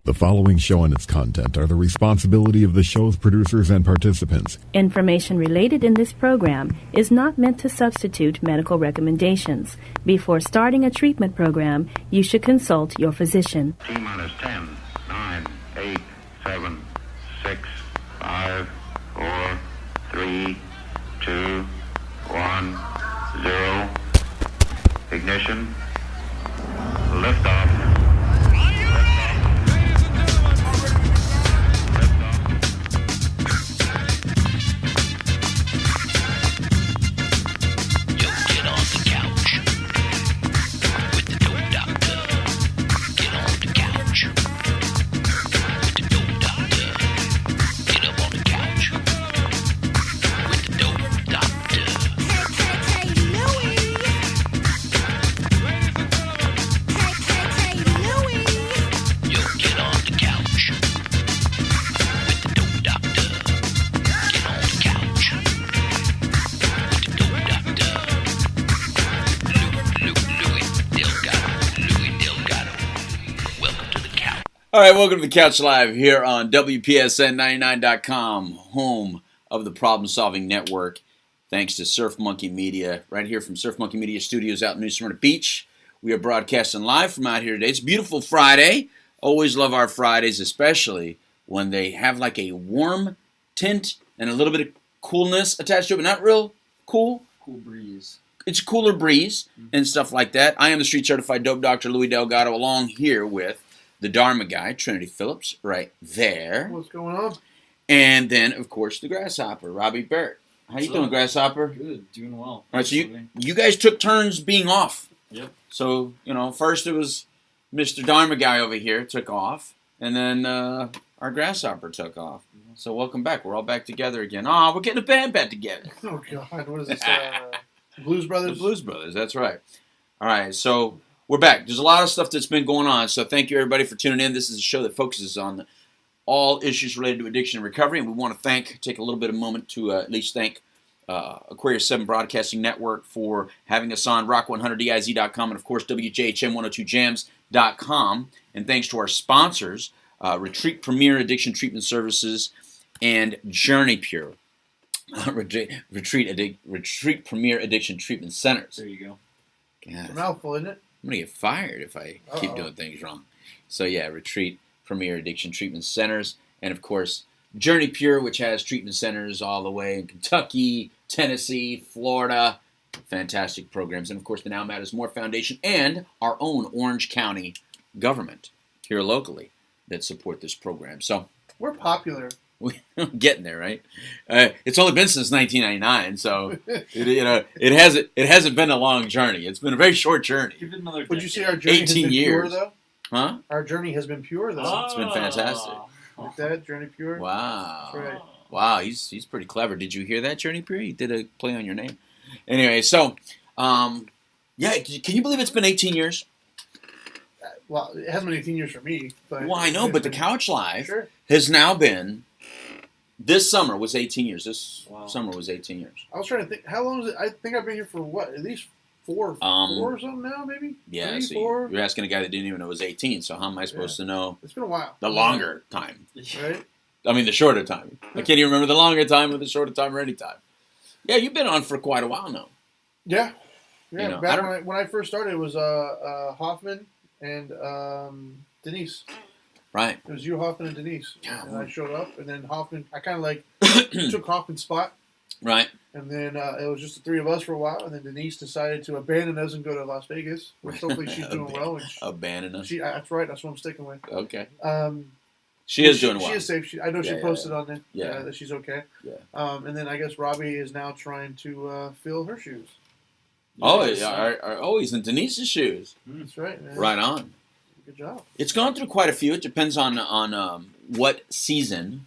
The following show and its content are the responsibility of the show's producers and participants. Information related in this program is not meant to substitute medical recommendations. Before starting a treatment program, you should consult your physician. T-minus 10, 9, 8, 7, 6, 5, 4, 3, 2, 1, 0. Ignition. Liftoff. All right, welcome to the Couch Live here on WPSN99.com, home of the Problem Solving Network. Thanks to Surf Monkey Media, right here from Surf Monkey Media Studios out in New Smyrna Beach. We are broadcasting live from out here today. It's a beautiful Friday. Always love our Fridays, especially when they have like a warm tint and a little bit of coolness attached to it, but not real cool. Cool breeze. It's a cooler breeze and stuff like that. I am the street certified dope doctor, Louis Delgado, along here with the Dharma Guy Trinity Phillips, right there. What's going on? And then, of course, the Grasshopper Robbie Barrett. How you doing, Grasshopper? Good, doing well. All right, so you guys took turns being off. Yep. So, first it was Mr. Dharma Guy over here took off, and then our Grasshopper took off. So welcome back. We're all back together again. Oh, we're getting a band back together. Oh, God. What is this? Blues Brothers? The Blues Brothers, that's right. All right, so we're back. There's a lot of stuff that's been going on, so thank you, everybody, for tuning in. This is a show that focuses on all issues related to addiction and recovery, and we want to take a little bit of a moment to at least thank Aquarius 7 Broadcasting Network for having us on, rock100diz.com, and, of course, WJHM102jams.com. And thanks to our sponsors, Retreat Premier Addiction Treatment Services and Journey Pure. Retreat Premier Addiction Treatment Centers. There you go. God. It's a mouthful, isn't it? I'm going to get fired if I keep doing things wrong. So, yeah, Retreat Premier Addiction Treatment Centers. And, of course, Journey Pure, which has treatment centers all the way in Kentucky, Tennessee, Florida. Fantastic programs. And, of course, the Now Matters More Foundation and our own Orange County government here locally that support this program. So we're popular. We're getting there, right? It's only been since 1999, so it hasn't been a long journey. It's been a very short journey. Would you say our journey has been years. pure, though? Huh? Our journey has been pure, though. It's been fantastic. Like that, Journey Pure? Wow. That's right. Wow, he's pretty clever. Did you hear that, Journey Pure? He did a play on your name. Anyway, so, can you believe it's been 18 years? Well, it hasn't been 18 years for me. But well, I know, but the Couch Live has now been... This summer was 18 years. Summer was 18 years. I was trying to think, how long is it? I think I've been here for what? At least four or something now, maybe? Yeah, 3, so 4? you're asking a guy that didn't even know it was 18, so how am I supposed to know? It's been a while. The longer time. Right? I mean, the shorter time. I can't even remember the longer time or the shorter time or any time. Yeah, you've been on for quite a while now. Yeah. Yeah, back when I first started, it was Hoffman and Denise. Right. It was you, Hoffman, and Denise. Yeah. And I showed up, and then Hoffman, I kind of took Hoffman's spot. Right. And then it was just the three of us for a while, and then Denise decided to abandon us and go to Las Vegas, which hopefully she's doing well. And abandon us? That's right, that's what I'm sticking with. Okay. She is doing well. She is safe. I know she posted on there that she's okay. Yeah. And then I guess Robbie is now trying to fill her shoes. Oh, he's in Denise's shoes. That's right, man. Right on. Good job. It's gone through quite a few. It depends on what season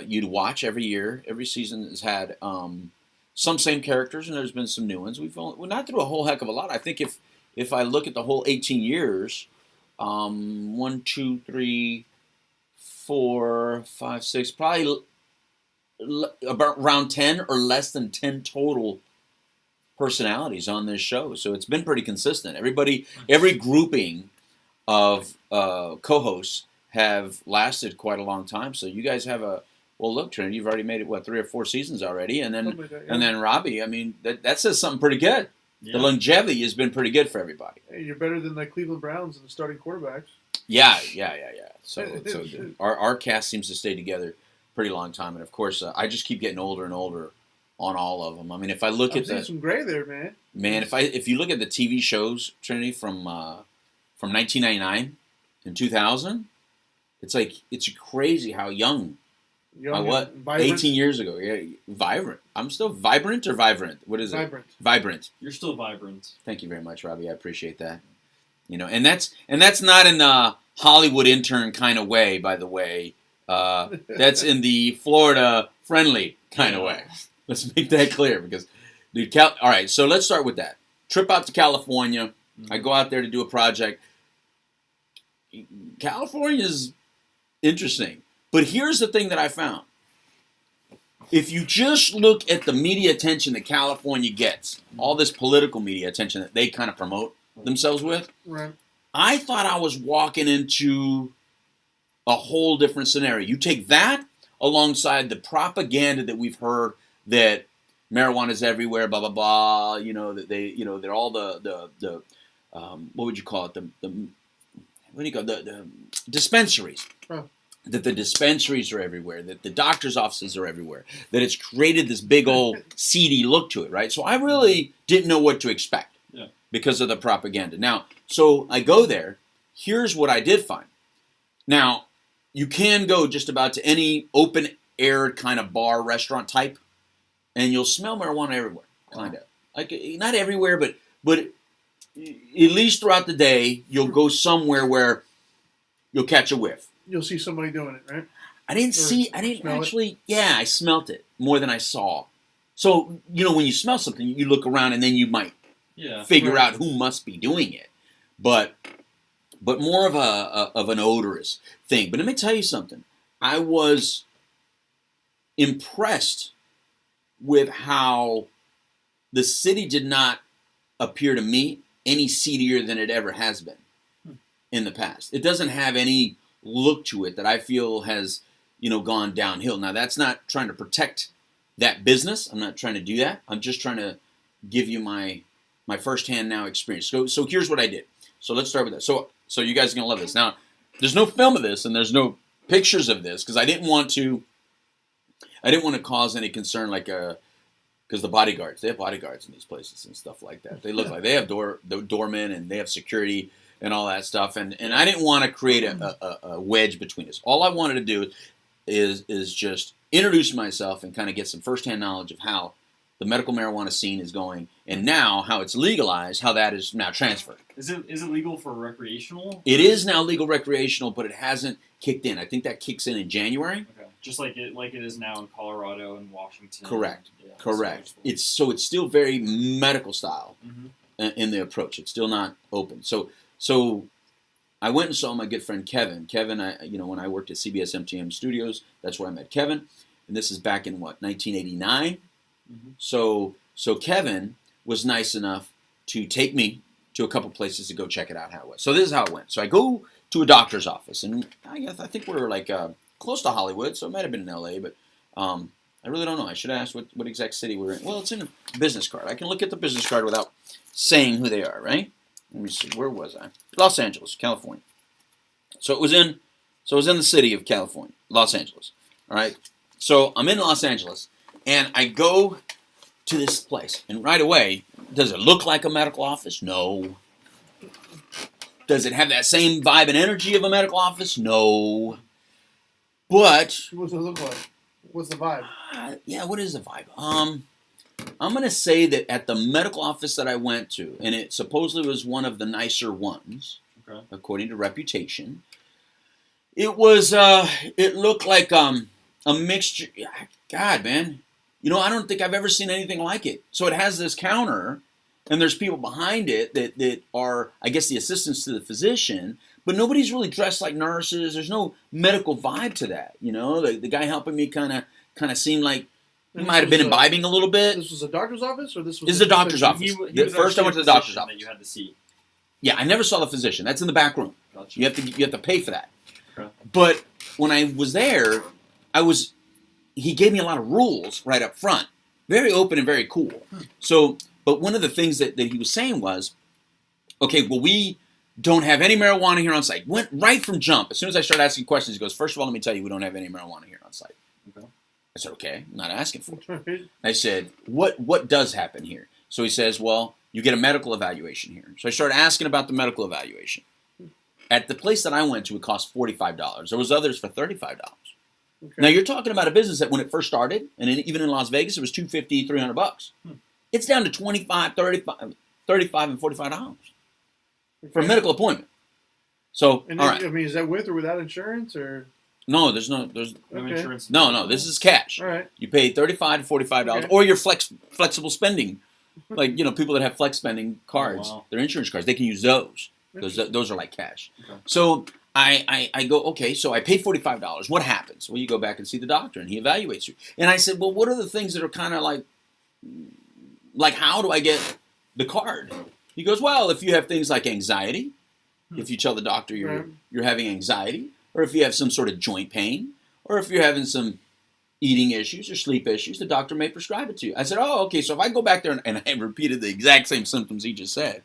you'd watch every year. Every season has had some same characters, and there's been some new ones. We're not through a whole heck of a lot. I think if I look at the whole 18 years, 1, 2, 3, 4, 5, 6, probably about around 10 or less than 10 total personalities on this show. So it's been pretty consistent. Every grouping of co-hosts have lasted quite a long time. So you guys have well, look, Trinity, you've already made it 3 or 4 seasons already, and then Something like that, yeah. and then Robbie. I mean, that says something pretty good. Yeah. The longevity has been pretty good for everybody. Hey, you're better than the Cleveland Browns and the starting quarterbacks. Yeah. So our cast seems to stay together pretty long time, and of course, I just keep getting older and older on all of them. I mean, if I look I'm at seeing some gray there, man. if you look at the TV shows, Trinity, from 1999 and 2000, it's crazy how young. And vibrant. 18 years ago. Yeah, vibrant. I'm still vibrant or vibrant? What is it? Vibrant. You're still vibrant. Thank you very much, Robbie. I appreciate that. And that's not in a Hollywood intern kind of way, by the way. That's in the Florida friendly kind of way. Let's make that clear because, dude. All right, so let's start with that. Trip out to California. I go out there to do a project. California's interesting. But here's the thing that I found. If you just look at the media attention that California gets, all this political media attention that they kind of promote themselves with, Right. I thought I was walking into a whole different scenario. You take that alongside the propaganda that we've heard that marijuana is everywhere, blah, blah, blah, that they're all the what would you call it? The dispensaries. Oh. That the dispensaries are everywhere, that the doctor's offices are everywhere, that it's created this big old seedy look to it, right? So I really didn't know what to expect because of the propaganda. Now, so I go there. Here's what I did find. Now, you can go just about to any open-air kind of bar, restaurant type, and you'll smell marijuana everywhere, kind of. Like, not everywhere, but at least throughout the day, you'll go somewhere where you'll catch a whiff. You'll see somebody doing it, right? I didn't actually. Yeah, I smelt it more than I saw. So, when you smell something, you look around and then you might figure out who must be doing it. But more of an odorous thing. But let me tell you something. I was impressed with how the city did not appear to me any seedier than it ever has been in the past. It doesn't have any look to it that I feel has, gone downhill. Now, that's not trying to protect that business. I'm not trying to do that. I'm just trying to give you my firsthand now experience. So here's what I did. So let's start with that. So you guys are going to love this. Now, there's no film of this and there's no pictures of this because I didn't want to cause any concern because the bodyguards, they have bodyguards in these places and stuff like that. They look like they have doormen and they have security and all that stuff. And I didn't want to create a wedge between us. All I wanted to do is just introduce myself and kind of get some firsthand knowledge of how the medical marijuana scene is going, and now how it's legalized, how that is now transferred. Is it legal for recreational? It is now legal recreational, but it hasn't kicked in. I think that kicks in January. Okay. Just like it is now in Colorado and Washington. Correct. Correct. It's still very medical style in the approach. It's still not open. So I went and saw my good friend Kevin. Kevin, when I worked at CBS MTM Studios, that's where I met Kevin. And this is back in 1989. So Kevin was nice enough to take me to a couple places to go check it out how it was. So this is how it went. So I go to a doctor's office, and I think we were close to Hollywood, so it might have been in LA, but I really don't know. I should have asked what exact city we were in. Well, it's in a business card. I can look at the business card without saying who they are, right? Let me see. Where was I? Los Angeles, California. So it was in the city of California, Los Angeles. All right. So I'm in Los Angeles, and I go to this place, and right away, does it look like a medical office? No. Does it have that same vibe and energy of a medical office? No. But what does it look like? What's the vibe? What is the vibe? I'm going to say that at the medical office that I went to, and it supposedly was one of the nicer ones, according to reputation, it was, it looked like a mixture. God, man. I don't think I've ever seen anything like it. So it has this counter, and there's people behind it that are, I guess, the assistants to the physician, but nobody's really dressed like nurses. There's no medical vibe to that. The guy helping me kind of seemed like he might have been imbibing a little bit. This was a doctor's office, or this was? This is a doctor's office. First, I went to the doctor's office. That you had to see. Yeah, I never saw the physician. That's in the back room. Gotcha. You have to pay for that. But when I was there, he gave me a lot of rules right up front. Very open and very cool. So, but one of the things that he was saying was, okay, well, we don't have any marijuana here on site. Went right from jump. As soon as I started asking questions, he goes, first of all, let me tell you, we don't have any marijuana here on site. Okay. I said, okay, I'm not asking for it. I said, what does happen here? So he says, well, you get a medical evaluation here. So I started asking about the medical evaluation. At the place that I went to, it cost $45. There was others for $35. Okay. Now, you're talking about a business that when it first started, and even in Las Vegas, it was $250, $300. It's down to $25, $35, and $45 for a medical appointment. So, and all then, right. I mean, is that with or without insurance, or? No, there's no insurance. No, this is cash. All right. You pay $35 to $45, or your flexible spending. Like, people that have flex spending cards, their insurance cards, they can use those. Those are like cash. Okay. So I go, okay, so I pay $45. What happens? Well, you go back and see the doctor, and he evaluates you. And I said, well, what are the things that are kind of like how do I get the card? He goes, well, if you have things like anxiety, if you tell the doctor you're having anxiety, or if you have some sort of joint pain, or if you're having some eating issues or sleep issues, the doctor may prescribe it to you. I said, oh, okay, so if I go back there and I repeated the exact same symptoms he just said,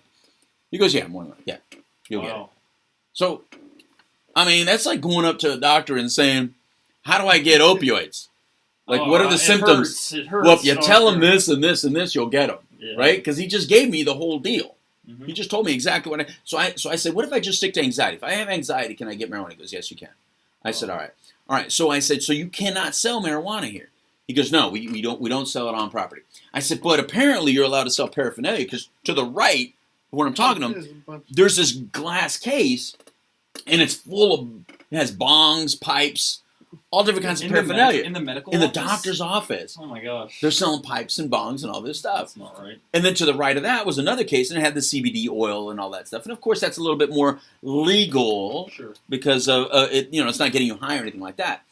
he goes, yeah, more than that. Yeah, you'll get it. So, I mean, that's like going up to a doctor and saying, how do I get opioids? Like, what are the symptoms? It hurts. Well, if you tell him this and this and this, you'll get them, right? Because he just gave me the whole deal. Mm-hmm. He just told me exactly what So I said, what if I just stick to anxiety? If I have anxiety, can I get marijuana? He goes, yes, you can. I said, all right. All right, so I said, so you cannot sell marijuana here? He goes, no, we don't sell it on property. I said, but apparently you're allowed to sell paraphernalia, because to the right, when I'm talking to him, there's this glass case, and it's it has bongs, pipes, all different kinds of paraphernalia. In the medical In the office? doctor's office. Oh my gosh. They're selling pipes and bongs and all this stuff. That's not right. And then to the right of that was another case, and it had the CBD oil and all that stuff. And of course, that's a little bit more legal, because of it's not getting you high or anything like that.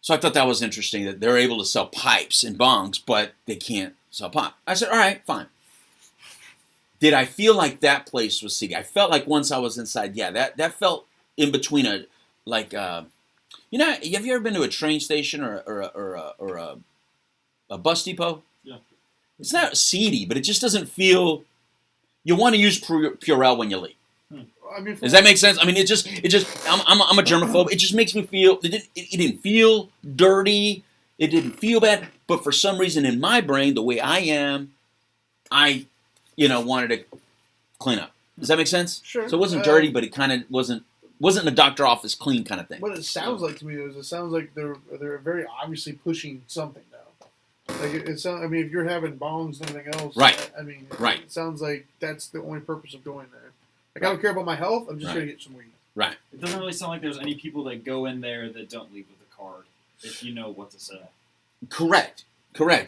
So I thought that was interesting that they're able to sell pipes and bongs, but they can't sell pot. I said, all right, fine. Did I feel like that place was seedy? I felt like once I was inside, that felt in between have you ever been to a train station or a bus depot? Yeah. It's not seedy, but it just doesn't feel. You want to use Purell when you leave. I mean, does that make sense? I mean, it just. I'm a germaphobe. It just makes me feel. It didn't feel dirty. It didn't feel bad. But for some reason, in my brain, the way I am, I wanted to clean up. Does that make sense? Sure. So it wasn't dirty, but it kind of wasn't in a doctor office clean kind of thing. What it sounds like to me is it sounds like they're very obviously pushing something now. Like it sounds. I mean, if you're having bongs and everything else, right? I mean, right. It sounds like that's the only purpose of going there. Like I don't care about my health. I'm just going to get some weed. Right. It doesn't really sound like there's any people that go in there that don't leave with a card. If you know what to say. Correct.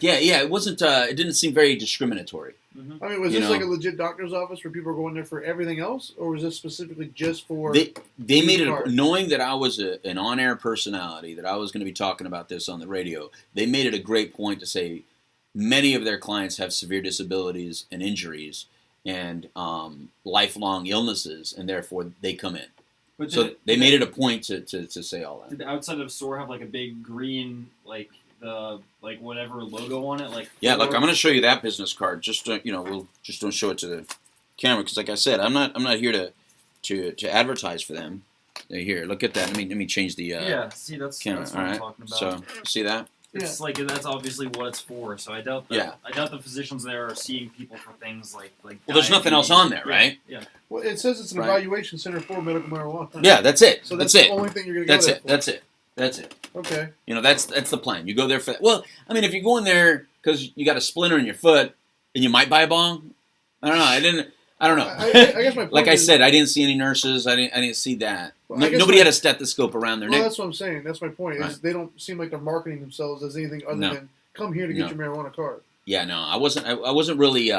Yeah. It wasn't. It didn't seem very discriminatory. Mm-hmm. I mean, was this like a legit doctor's office where people are going there for everything else, or was this specifically just for? They made it knowing that I was an on-air personality, that I was going to be talking about this on the radio. They made it a great point to say many of their clients have severe disabilities and injuries and lifelong illnesses, and therefore they come in. But so they made it a point to say all that. Did the outside of the store have like a big green whatever logo on it? Yeah, look, I'm going to show you that business card. Just we'll just don't show it to the camera because, like I said, I'm not here to advertise for them. Here, look at that. Let me change the see that's camera. What I'm talking about. So see that? It's like that's obviously what it's for. So I doubt the physicians there are seeing people for things like. Well, there's nothing else on there, right? Yeah. Well, it says it's an evaluation center for medical marijuana. Yeah, that's it. So that's the only thing you're going to go there for. That's it. Okay. That's the plan. You go there for that. Well, I mean, if you go in there because you got a splinter in your foot and you might buy a bong, I don't know. I don't know. I guess my point like I said, I didn't see any nurses. I didn't see that. Well, nobody had a stethoscope around their neck. Well, that's what I'm saying. That's my point. Is they don't seem like they're marketing themselves as anything other than come here to get your marijuana card. Yeah, no, I wasn't really.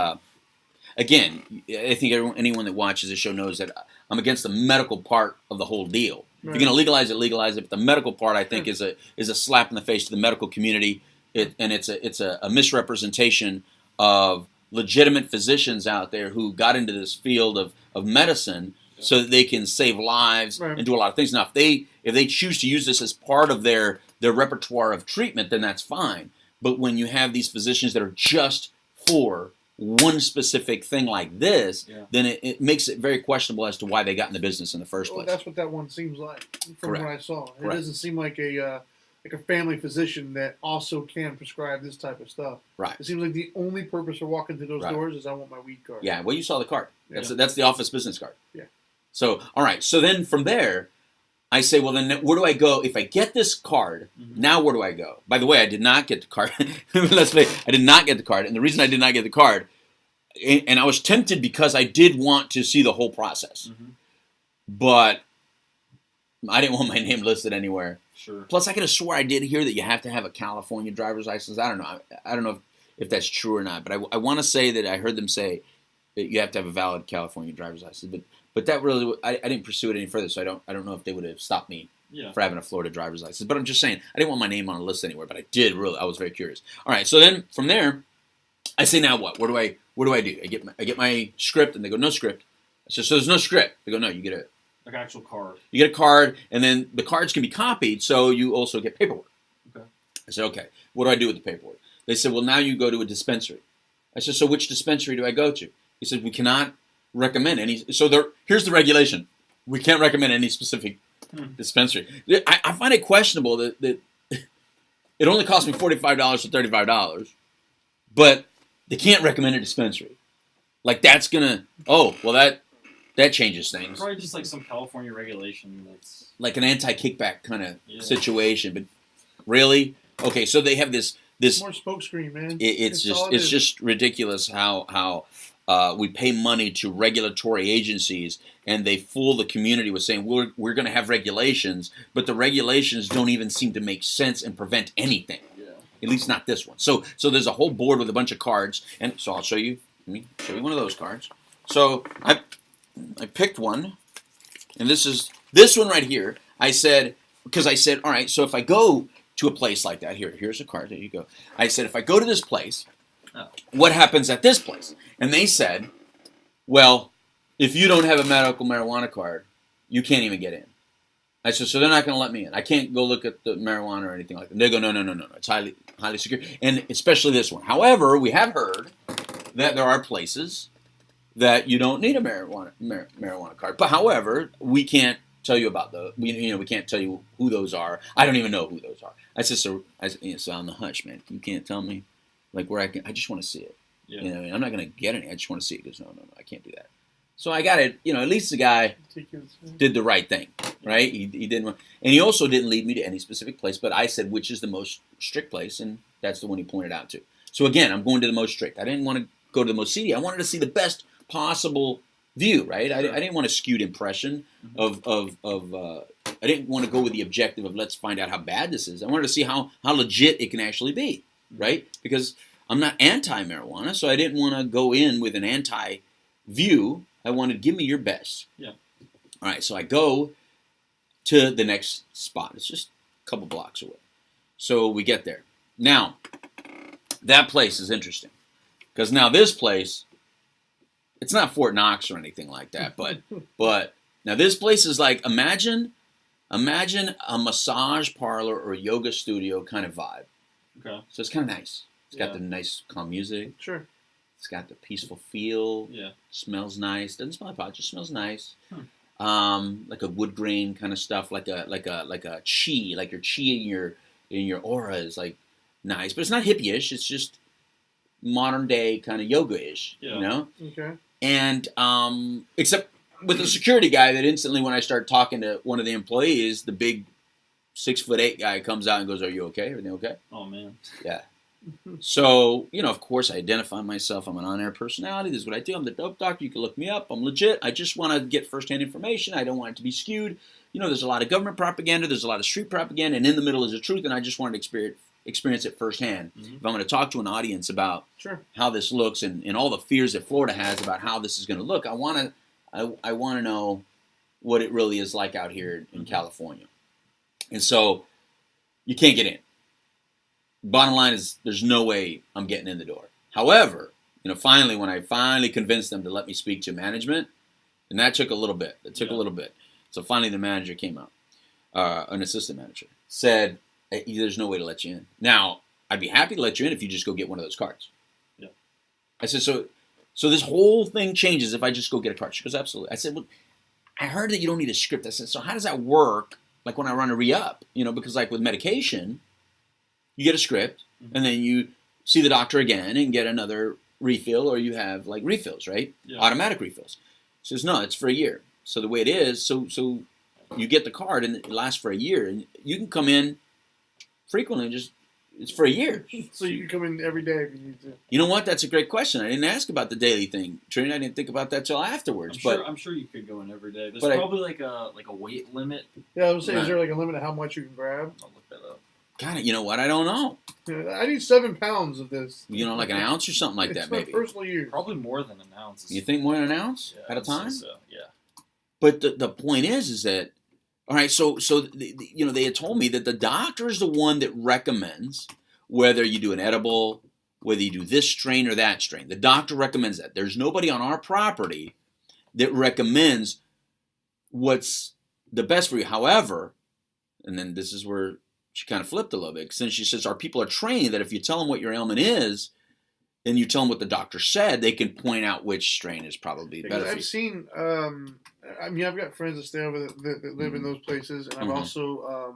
Again, I think anyone that watches the show knows that I'm against the medical part of the whole deal. If you're going to legalize it. But the medical part, I think, is a slap in the face to the medical community, and it's a misrepresentation of legitimate physicians out there who got into this field of medicine so that they can save lives and do a lot of things. Now, if they choose to use this as part of their repertoire of treatment, then that's fine. But when you have these physicians that are just for one specific thing like this, then it makes it very questionable as to why they got in the business in the first place. That's what that one seems like from what I saw. It doesn't seem like a family physician that also can prescribe this type of stuff. Right. It seems like the only purpose for walking through those doors is I want my weed card. Yeah, well, you saw the card. That's the office business card. Yeah. So, all right. So then from there, I say, well, then where do I go? If I get this card, now where do I go? By the way, I did not get the card. I did not get the card. And the reason I did not get the card, and I was tempted because I did want to see the whole process. But I didn't want my name listed anywhere. Sure. Plus, I could have swore I did hear that you have to have a California driver's license. I don't know. I don't know if that's true or not. But I want to say that I heard them say that you have to have a valid California driver's license. But that really, I didn't pursue it any further, so I don't know if they would have stopped me for having a Florida driver's license. But I'm just saying, I didn't want my name on a list anywhere, but I was very curious. All right, so then from there, I say, now what? What do I do? I get my script, and they go, no script. I said, so there's no script. They go, no, you get a like actual card. You get a card, and then the cards can be copied, so you also get paperwork. Okay. I said, okay, what do I do with the paperwork? They said, well, now you go to a dispensary. I said, so which dispensary do I go to? He said, we cannot recommend any. So here's the regulation. We can't recommend any specific dispensary. I find it questionable that it only cost me $45 to $35, but they can't recommend a dispensary. Like that's gonna. Oh, well that changes things. Probably just like some California regulation that's like an anti-kickback kind of situation. But really, okay. So they have this more smokescreen, man. It's just ridiculous how we pay money to regulatory agencies and they fool the community with saying we're going to have regulations, but the regulations don't even seem to make sense and prevent anything. Yeah. At least not this one. So there's a whole board with a bunch of cards, and so I'll show you. Let me show you one of those cards. So I picked one, and this one right here. I said, all right, so if I go to a place like that, here's a card. There you go. I said, if I go to this place, what happens at this place? And they said, well, if you don't have a medical marijuana card, you can't even get in. I said, so they're not going to let me in. I can't go look at the marijuana or anything like that. They go, no. It's highly secure, and especially this one. However, we have heard that there are places that you don't need a marijuana card. But however, we can't tell you about those. We can't tell you who those are. I don't even know who those are. I said, so on the hush, man. You can't tell me, like where I just want to see it. Yeah. I'm not going to get any. I just want to see it. He goes, no, I can't do that. So I got it. At least the guy did the right thing, right? He didn't, and he also didn't lead me to any specific place. But I said, which is the most strict place, and that's the one he pointed out to. So again, I'm going to the most strict. I didn't want to go to the most seedy. I wanted to see the best possible view, right? I didn't want a skewed impression of I didn't want to go with the objective of let's find out how bad this is. I wanted to see how legit it can actually be, right? Because I'm not anti-marijuana, so I didn't want to go in with an anti-view. I wanted to give me your best. Yeah. All right, so I go to the next spot. It's just a couple blocks away. So we get there. Now, that place is interesting because now this place, it's not Fort Knox or anything like that, but now this place is like imagine a massage parlor or a yoga studio kind of vibe. Okay. So it's kind of nice. It's got the nice calm music. Sure. It's got the peaceful feel. Yeah. Smells nice. Doesn't smell like pot. Just smells nice. Like a wood grain kind of stuff. Like a chi. Like your chi in your aura is like nice, but it's not hippie-ish. It's just modern day kind of yoga-ish. Yeah. Okay. And except with the security guy, that instantly when I start talking to one of the employees, the big 6'8" guy comes out and goes, "Are you okay? Everything okay?" Oh man. Yeah. So, of course, I identify myself. I'm an on-air personality. This is what I do. I'm the dope doctor. You can look me up. I'm legit. I just want to get firsthand information. I don't want it to be skewed. There's a lot of government propaganda. There's a lot of street propaganda. And in the middle is the truth. And I just wanted to experience it firsthand. If I'm going to talk to an audience about how this looks and all the fears that Florida has about how this is going to look, I want to know what it really is like out here in California. And so you can't get in. Bottom line is there's no way I'm getting in the door. However, finally, when I finally convinced them to let me speak to management, And that took a little bit. A little bit. So finally the manager came out, an assistant manager, said, hey, there's no way to let you in. Now, I'd be happy to let you in if you just go get one of those cards. Yeah. I said, so this whole thing changes if I just go get a card. She goes, absolutely. I said, well, I heard that you don't need a script. I said, so how does that work? Like when I run a re-up, because like with medication, you get a script and then you see the doctor again and get another refill, or you have like refills, right? Yeah. Automatic refills. She says, no, it's for a year. So the way it is, so you get the card and it lasts for a year, and you can come in frequently. It's for a year. So you can come in every day if you need to. You know what? That's a great question. I didn't ask about the daily thing, Trinity. I didn't think about that till afterwards. I'm sure you could go in every day. There's probably like a weight limit. Yeah, I was saying, is there like a limit of how much you can grab? I'll look that up. God, you know what? I don't know. Yeah, I need 7 pounds of this. Like an ounce or something like that, maybe. It's my personal use. Probably more than an ounce. You think more than an ounce at a time? So, yeah. But the point is that, all right, so they had told me that the doctor is the one that recommends whether you do an edible, whether you do this strain or that strain. The doctor recommends that. There's nobody on our property that recommends what's the best for you. However, and then this is where she kind of flipped a little bit, since she says our people are trained that if you tell them what your ailment is, and you tell them what the doctor said, they can point out which strain is probably better for you. I've seen, I've got friends that stay over that live in those places, and I've also,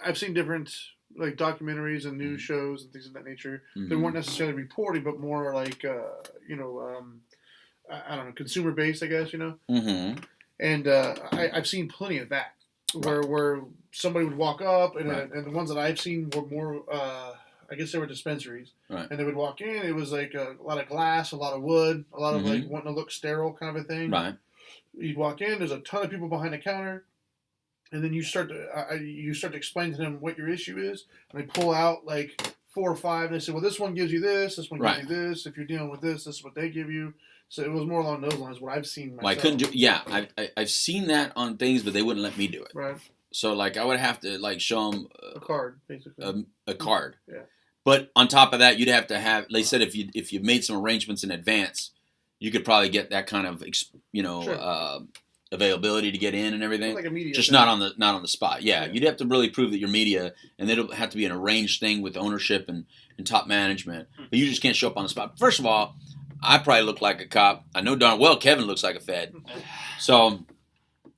I've seen different like documentaries and news shows and things of that nature. They weren't necessarily reporting, but more like, I don't know, consumer based, I guess, And I've seen plenty of that, where somebody would walk up, and the ones that I've seen were more, I guess they were dispensaries, and they would walk in. It was like a lot of glass, a lot of wood, a lot of like wanting to look sterile kind of a thing. Right. You'd walk in. There's a ton of people behind the counter, and then you start to explain to them what your issue is, and they pull out like 4 or 5, and they say, "Well, this one gives you this. This one gives you this. If you're dealing with this, this is what they give you." So it was more along those lines. What I've seen myself. Well, I couldn't do. Yeah, I've seen that on things, but they wouldn't let me do it. Right. So like I would have to like show them a card, basically. A card. Yeah. But on top of that, you'd have to have. They said if you made some arrangements in advance, you could probably get that kind of availability to get in and everything. Like a media just thing. not on the spot. Yeah, you'd have to really prove that you're media, and it'll have to be an arranged thing with ownership and top management. But you just can't show up on the spot. First of all, I probably look like a cop. I know darn well Kevin looks like a Fed. So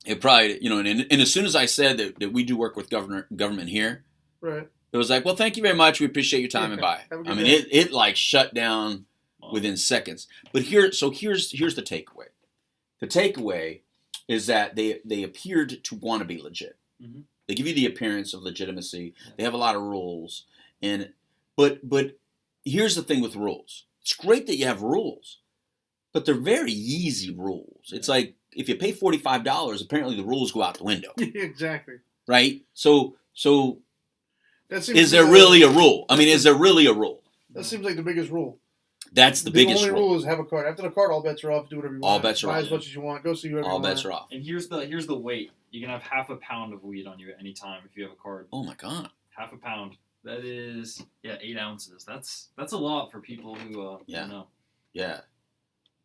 it probably and as soon as I said that we do work with government here, right. It was like, well, thank you very much. We appreciate your time and bye. I mean, it like shut down within seconds. But here's the takeaway. The takeaway is that they appeared to want to be legit. Mm-hmm. They give you the appearance of legitimacy. They have a lot of rules, but here's the thing with rules. It's great that you have rules, but they're very easy rules. It's like if you pay $45, apparently the rules go out the window. Exactly. Right. So. Is there really a rule? I mean, is there really a rule? That seems like the biggest rule. That's the biggest rule. The rule. only rule is have a card. After the card, all bets are off. Do whatever you want. All bets are off. Buy as much as you want. Go see whoever you want. All bets are off. And here's the weight. You can have half a pound of weed on you at any time if you have a card. Oh my God. Half a pound. That is 8 ounces. That's a lot for people who don't know. Yeah.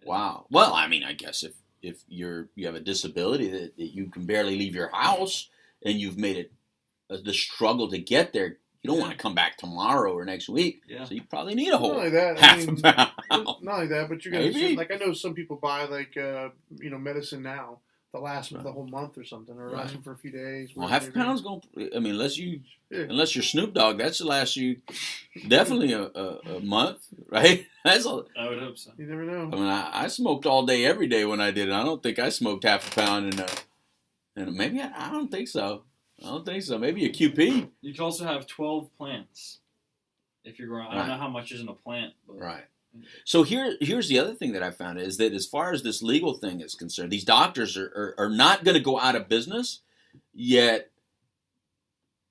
Wow. Well, I mean, I guess if you have a disability that you can barely leave your house and you've made it the struggle to get there, you don't want to come back tomorrow or next week. Yeah. So you probably need a whole half a pound. Not only that, but you're going to like I know some people buy like medicine now that lasts the whole month or something, or lasts for a few days. Well, half a pound's going. I mean, unless you're Snoop Dogg, that should last you definitely a month, right? I would hope so. You never know. I mean, I smoked all day every day when I did it. I don't think I smoked half a pound and maybe I don't think so. I don't think so. Maybe a QP. You can also have 12 plants if you're growing. I don't know how much is in a plant. But. Right. So here's the other thing that I found is that as far as this legal thing is concerned, these doctors are not going to go out of business, yet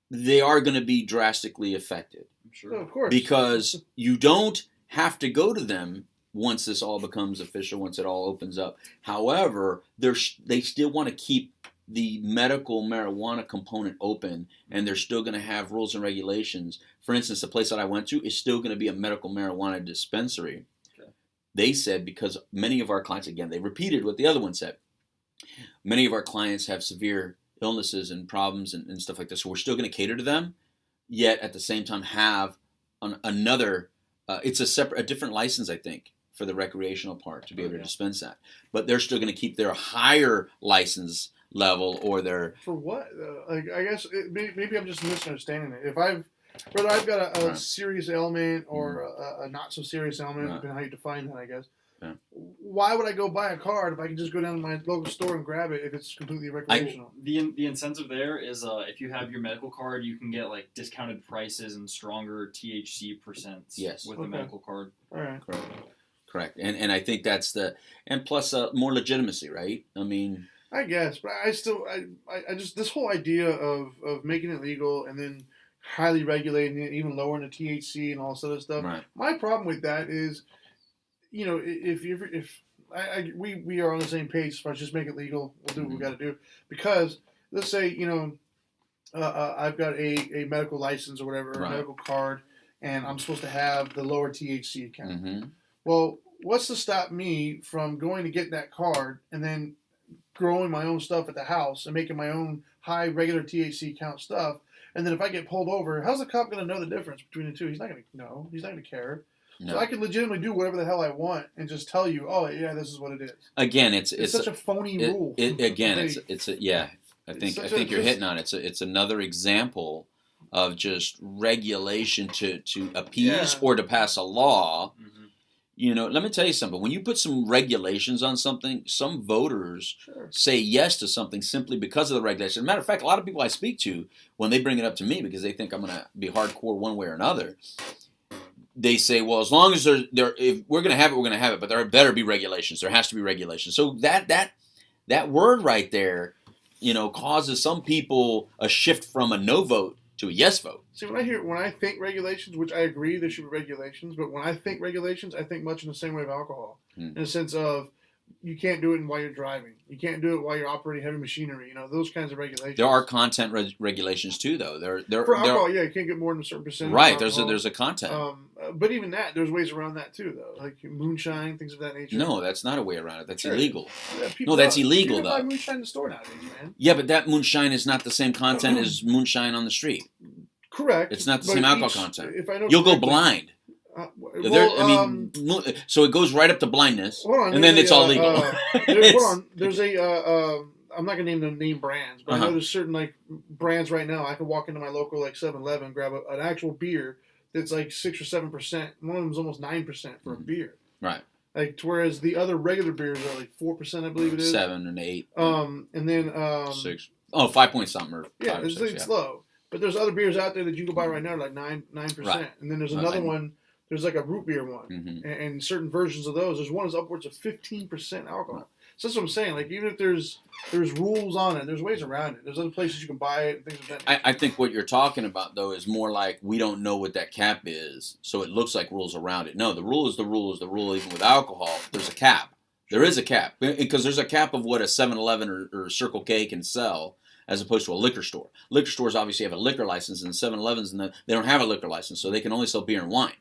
they are going to be drastically affected. I'm sure. Oh, of course. Because you don't have to go to them once this all becomes official, once it all opens up. However, they still want to keep the medical marijuana component open, and they're still going to have rules and regulations. For instance, the place that I went to is still going to be a medical marijuana dispensary. Okay. They said, because many of our clients, again, they repeated what the other one said. Many of our clients have severe illnesses and problems and stuff like this, so we're still going to cater to them, yet at the same time have another, it's a different license, I think, for the recreational part to be able to dispense that. But they're still going to keep their higher license level or their... For what? Like, I guess maybe I'm just misunderstanding it. Whether I've got a serious ailment or a not so serious ailment, depending on how you define that, I guess. Yeah. Why would I go buy a card if I can just go down to my local store and grab it if it's completely recreational? The incentive there is if you have your medical card, you can get like discounted prices and stronger THC percents with the medical card. All right. Correct. And I think that's and plus more legitimacy, right? I mean, I guess, but I just this whole idea of making it legal and then highly regulating it, even lowering the THC and all this other stuff. Right. My problem with that is, you know, if we are on the same page as far as just make it legal, we'll do what we got to do. Because let's say, you know, I've got a medical license or whatever, a medical card, and I'm supposed to have the lower THC count. Mm-hmm. Well, what's to stop me from going to get that card and then growing my own stuff at the house and making my own high regular THC count stuff? And then if I get pulled over, how's the cop going to know the difference between the two? He's not going to know. He's not going to care. No. So I can legitimately do whatever the hell I want and just tell you, oh yeah, this is what it is. Again, it's such a phony rule. I think you're hitting on it. It's another example of just regulation to appease or to pass a law. Mm-hmm. You know, let me tell you something. When you put some regulations on something, some voters say yes to something simply because of the regulation. As a matter of fact, a lot of people I speak to, when they bring it up to me because they think I'm going to be hardcore one way or another, they say, well, as long as if we're going to have it, we're going to have it, but there better be regulations. There has to be regulations. So that word right there, you know, causes some people a shift from a no vote to a yes vote. See, when I think regulations, which I agree there should be regulations, but when I think regulations, I think much in the same way of alcohol, in the sense of you can't do it while you're driving. You can't do it while you're operating heavy machinery. You know, those kinds of regulations. There are content regulations too, though. For alcohol, you can't get more than a certain percentage. Right, there's a content. But even that, there's ways around that too, though, like moonshine, things of that nature. No, that's not a way around it. That's illegal. Yeah, that's illegal, though. You can buy moonshine in the store nowadays, man. Yeah, but that moonshine is not the same content as moonshine on the street. Correct. It's not the same alcohol content. You'll go blind. So it goes right up to blindness, and then it's all legal. Hold on. There's I'm not going to name brands, but I know there's certain like brands right now. I can walk into my local like 7-Eleven, grab an actual beer that's like 6 or 7%. One of them is almost 9% for a beer. Right. Like, whereas the other regular beers are like 4%, I believe it is. 7 and 8. And then 6. Oh, 5 point something or 5 yeah, or 6, it's low. But there's other beers out there that you can buy right now like 9%. Right. And then there's another one. There's like a root beer one, and certain versions of those. There's one that's upwards of 15% alcohol. So that's what I'm saying. Like, even if there's rules on it, there's ways around it. There's other places you can buy it and things like that. I think what you're talking about, though, is more like we don't know what that cap is, so it looks like rules around it. No, the rule is the rule is the rule. Even with alcohol, there's a cap. There is a cap because there's a cap of what a 7-Eleven or Circle K can sell, as opposed to a liquor store. Liquor stores obviously have a liquor license, and 7-Elevens they don't have a liquor license, so they can only sell beer and wine.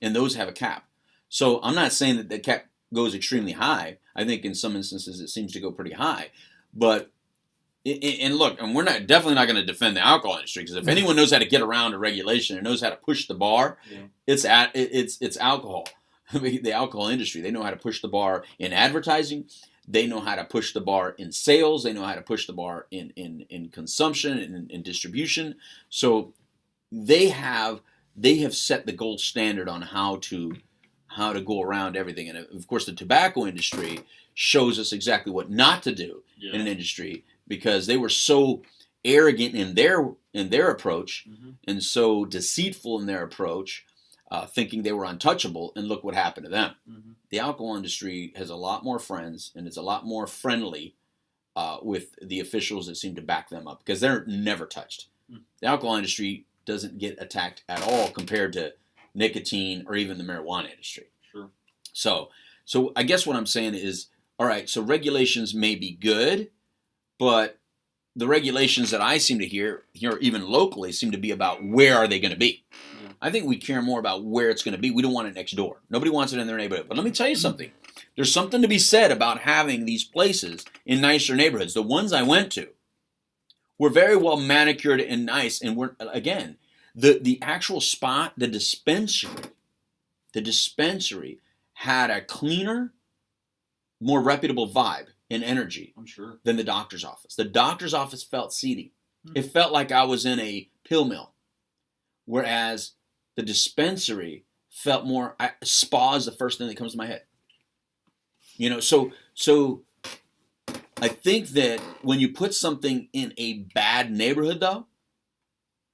And those have a cap. So I'm not saying that the cap goes extremely high. I think in some instances it seems to go pretty high. But, and look, and we're definitely not going to defend the alcohol industry, because if anyone knows how to get around a regulation and knows how to push the bar, it's alcohol. The alcohol industry, they know how to push the bar in advertising. They know how to push the bar in sales. They know how to push the bar in consumption and in distribution. So they have set the gold standard on how to go around everything. And of course, the tobacco industry shows us exactly what not to do in an industry, because they were so arrogant in their approach and so deceitful in their approach, thinking they were untouchable. And look what happened to them. The alcohol industry has a lot more friends, and it's a lot more friendly with the officials that seem to back them up, because they're never touched. The alcohol industry doesn't get attacked at all compared to nicotine or even the marijuana industry. Sure. So I guess what I'm saying is, all right, so regulations may be good, but the regulations that I seem to hear even locally seem to be about where are they going to be. I think we care more about where it's going to be. We don't want it next door. Nobody wants it in their neighborhood. But let me tell you something. There's something to be said about having these places in nicer neighborhoods. The ones I went to were very well manicured and nice. And we're, again, the actual spot, the dispensary had a cleaner, more reputable vibe and energy, I'm sure, than the doctor's office. The doctor's office felt seedy. It felt like I was in a pill mill. Whereas the dispensary felt more, spa is the first thing that comes to my head. You know, so I think that when you put something in a bad neighborhood, though,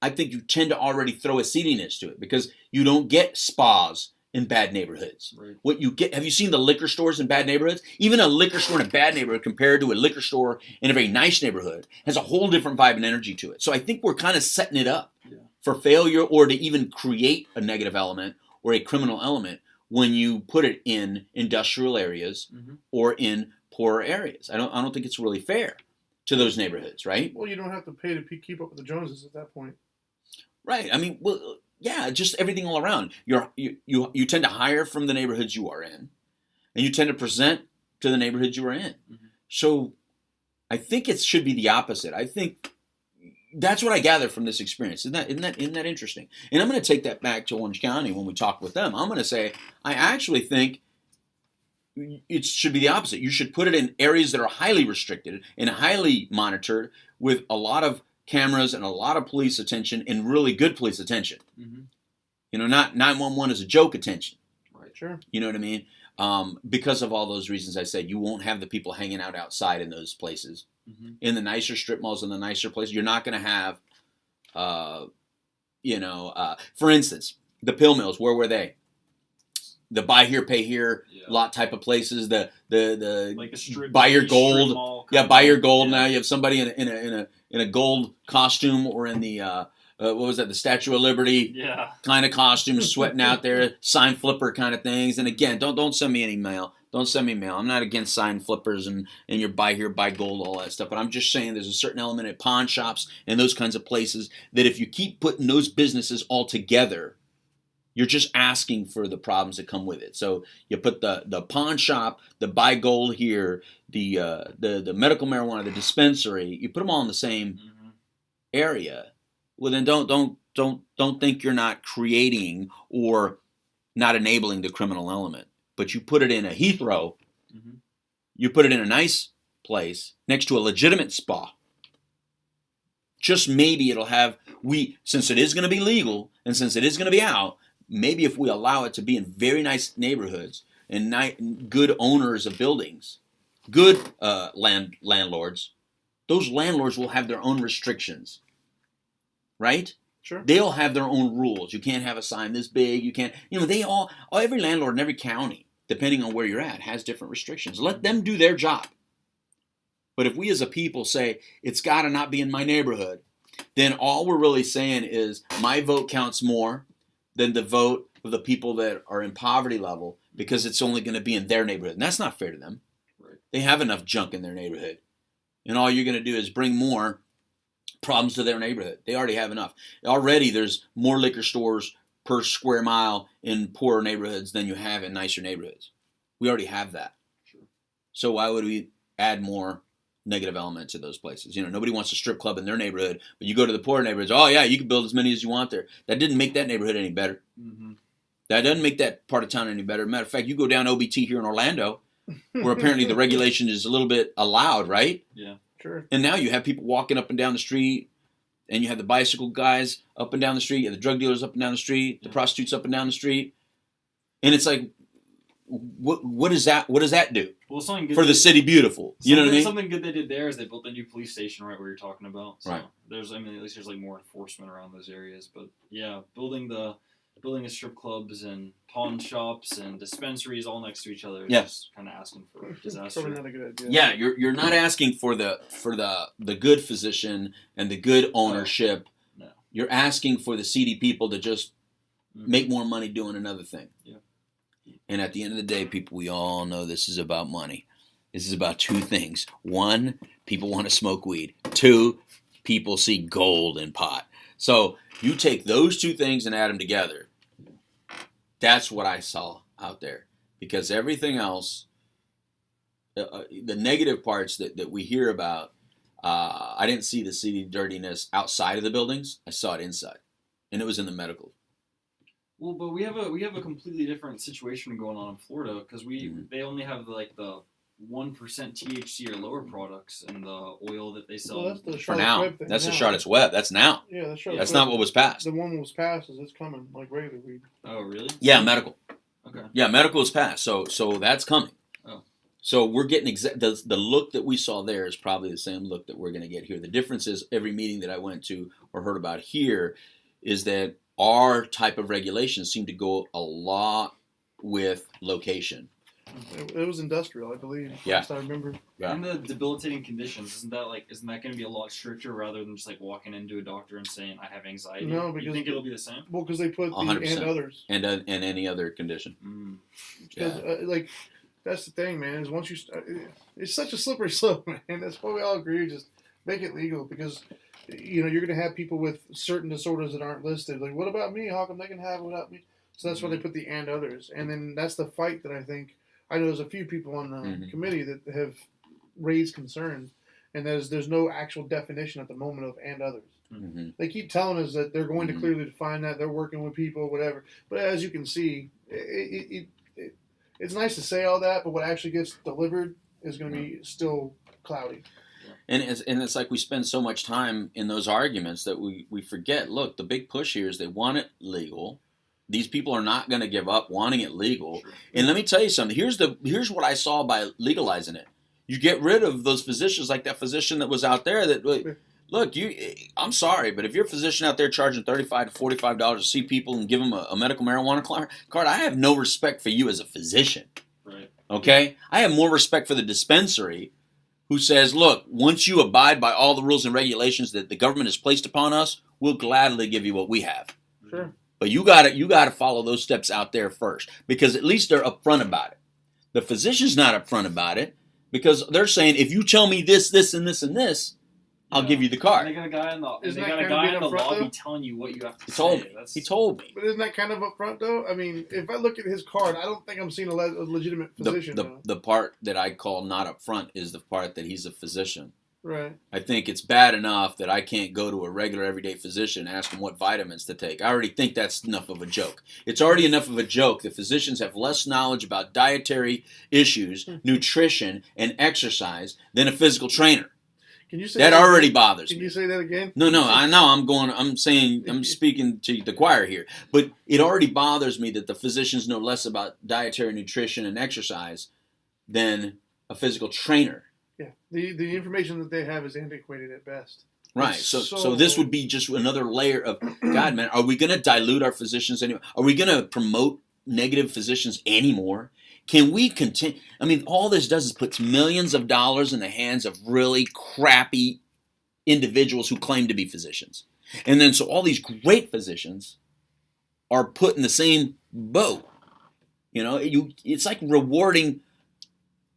I think you tend to already throw a seediness to it because you don't get spas in bad neighborhoods. Right. What you get, have you seen the liquor stores in bad neighborhoods? Even a liquor store in a bad neighborhood compared to a liquor store in a very nice neighborhood has a whole different vibe and energy to it. So I think we're kind of setting it up for failure or to even create a negative element or a criminal element when you put it in industrial areas or in poorer areas. I don't think it's really fair to those neighborhoods, right? Well, you don't have to pay to keep up with the Joneses at that point. Right. I mean, well, yeah, just everything all around. You tend to hire from the neighborhoods you are in, and you tend to present to the neighborhoods you are in. So I think it should be the opposite. I think that's what I gather from this experience. Isn't that interesting? And I'm going to take that back to Orange County when we talk with them. I'm going to say I actually think it should be the opposite. You should put it in areas that are highly restricted and highly monitored with a lot of cameras and a lot of police attention and really good police attention. You know, not 911 is a joke attention. Right, sure. You know what I mean? Because of all those reasons I said, you won't have the people hanging out outside in those places. In the nicer strip malls and the nicer places, you're not going to have, for instance, the pill mills. Where were they? The buy here, pay here lot type of places. The like a strip, buy your gold. Buy your gold. Yeah. Now you have somebody in a gold costume or in the what was that? The Statue of Liberty kind of costume, sweating out there, sign flipper kind of things. And again, don't send me any mail. Don't send me mail. I'm not against sign flippers and your buy here, buy gold, all that stuff. But I'm just saying there's a certain element at pawn shops and those kinds of places that if you keep putting those businesses all together, you're just asking for the problems that come with it. So you put the pawn shop, the buy gold here, the medical marijuana, the dispensary. You put them all in the same area. Well, then don't think you're not creating or not enabling the criminal element. But you put it in a Heathrow, you put it in a nice place next to a legitimate spa. Just maybe it'll have, since it is going to be legal and since it is going to be out, maybe if we allow it to be in very nice neighborhoods and good owners of buildings, good landlords, those landlords will have their own restrictions, right? Sure. They'll have their own rules. You can't have a sign this big. You can't, every landlord in every county, depending on where you're at, has different restrictions. Let them do their job. But if we as a people say, it's got to not be in my neighborhood, then all we're really saying is my vote counts more than the vote of the people that are in poverty level because it's only going to be in their neighborhood. And that's not fair to them. Right. They have enough junk in their neighborhood. And all you're going to do is bring more problems to their neighborhood. They already have enough. Already there's more liquor stores per square mile in poorer neighborhoods than you have in nicer neighborhoods. We already have that. Sure. So why would we add more negative elements to those places? Nobody wants a strip club in their neighborhood, but you go to the poorer neighborhoods, oh yeah, you can build as many as you want there. That didn't make that neighborhood any better. That doesn't make that part of town any better. Matter of fact, you go down OBT here in Orlando, where apparently the regulation is a little bit allowed, right? Yeah. Sure. And now you have people walking up and down the street, and you have the bicycle guys up and down the street, you have the drug dealers up and down the street, the prostitutes up and down the street. And it's like, what does that do? Well, something good for the city beautiful. You know what I mean? Something good they did there is they built the new police station right where you're talking about. So right. At least there's like more enforcement around those areas. But yeah, building the strip clubs and pawn shops and dispensaries all next to each other is just kind of asking for disaster. Probably not a good idea. Yeah, you're not asking for the good physician and the good ownership. No. You're asking for the seedy people to just make more money doing another thing. Yeah. And at the end of the day, people, we all know this is about money. This is about two things. One, people want to smoke weed. Two, people see gold in pot. So you take those two things and add them together. That's what I saw out there. Because everything else the negative parts that we hear about. I didn't see the city dirtiness outside of the buildings. I saw it inside, and it was in the medical. Well, but we have a completely different situation going on in Florida because they only have the 1% THC or lower products in the oil that they sell. Well, that's for now. That's the Charlotte's Web. That's now. Yeah, that's not what was passed. The one that was passed is coming like regular weed. Oh, really? Yeah, medical. Okay. Yeah, medical is passed. So that's coming. Oh. So we're getting the look that we saw there is probably the same look that we're going to get here. The difference is every meeting that I went to or heard about here is that our type of regulations seem to go a lot with location. It was industrial, I believe. Yeah. Last I remember. Yeah. And the debilitating conditions, isn't that going to be a lot stricter rather than just like walking into a doctor and saying I have anxiety? No, because you think it'll be the same? Well, because they put the 100%. and others and any other condition. Because that's the thing, man. Is once you it's such a slippery slope, man. That's why we all agree. Just make it legal because you're going to have people with certain disorders that aren't listed. Like, what about me? How come they can have it without me? So that's why they put the and others. And then that's the fight that I know there's a few people on the committee that have raised concerns, and there's no actual definition at the moment of and others. Mm-hmm. They keep telling us that they're going to clearly define that, they're working with people, whatever. But as you can see, it's nice to say all that, but what actually gets delivered is going to be still cloudy. And it's like we spend so much time in those arguments that we forget, look, the big push here is they want it legal. These people are not going to give up wanting it legal. Sure. And let me tell you something. Here's what I saw by legalizing it. You get rid of those physicians like that physician that was out there that, look, I'm sorry, but if you're a physician out there charging $35 to $45 to see people and give them a medical marijuana card, I have no respect for you as a physician. Right. Okay? I have more respect for the dispensary who says, look, once you abide by all the rules and regulations that the government has placed upon us, we'll gladly give you what we have. Sure. But you got to follow those steps out there first, because at least they're upfront about it. The physician's not upfront about it because they're saying, if you tell me this, this, and this, and this, I'll give you the card. And they got a guy in the lobby telling you what you have to say. He told me. But isn't that kind of upfront, though? I mean, if I look at his card, I don't think I'm seeing a legitimate physician. The part that I call not upfront is the part that he's a physician. Right. I think it's bad enough that I can't go to a regular everyday physician and ask him what vitamins to take. I already think that's enough of a joke. It's already enough of a joke that physicians have less knowledge about dietary issues, nutrition, and exercise than a physical trainer. Can you say that already bothers me. Can you say that again? No, I know. I'm speaking to the choir here. But it already bothers me that the physicians know less about dietary nutrition and exercise than a physical trainer. Yeah, the information that they have is antiquated at best. Right. So this would be just another layer of, God, man, are we going to dilute our physicians anymore? Are we going to promote negative physicians anymore? Can we continue? I mean, all this does is puts millions of dollars in the hands of really crappy individuals who claim to be physicians. And then so all these great physicians are put in the same boat. It's like rewarding